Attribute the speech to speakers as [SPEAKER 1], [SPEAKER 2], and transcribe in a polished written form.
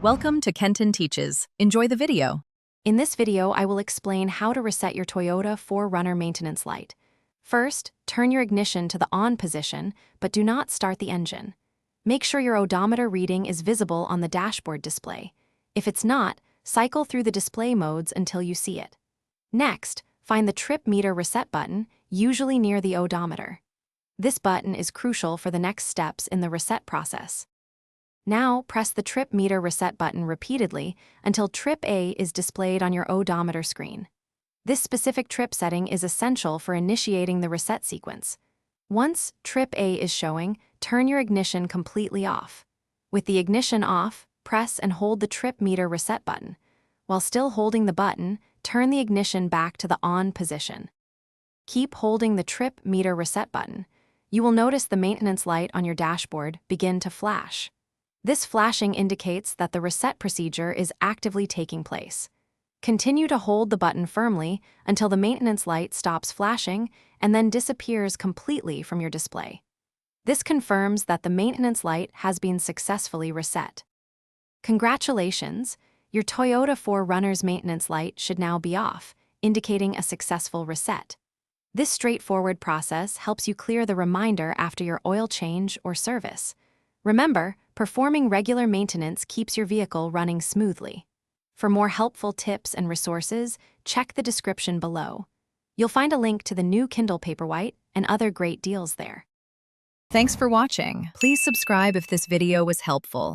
[SPEAKER 1] Welcome to Kenton Teaches. Enjoy the video.
[SPEAKER 2] In this video, I will explain how to reset your Toyota 4Runner maintenance light. First, turn your ignition to the on position, but do not start the engine. Make sure your odometer reading is visible on the dashboard display. If it's not, cycle through the display modes until you see it. Next, find the trip meter reset button, usually near the odometer. This button is crucial for the next steps in the reset process. Now, press the trip meter reset button repeatedly until trip A is displayed on your odometer screen. This specific trip setting is essential for initiating the reset sequence. Once trip A is showing, turn your ignition completely off. With the ignition off, press and hold the trip meter reset button. While still holding the button, turn the ignition back to the on position. Keep holding the trip meter reset button. You will notice the maintenance light on your dashboard begin to flash. This flashing indicates that the reset procedure is actively taking place. Continue to hold the button firmly until the maintenance light stops flashing and then disappears completely from your display. This confirms that the maintenance light has been successfully reset. Congratulations! Your Toyota 4Runner's maintenance light should now be off, indicating a successful reset. This straightforward process helps you clear the reminder after your oil change or service. Remember, performing regular maintenance keeps your vehicle running smoothly. For more helpful tips and resources, check the description below. You'll find a link to the new Kindle Paperwhite and other great deals there.
[SPEAKER 1] Thanks for watching. Please subscribe if this video was helpful.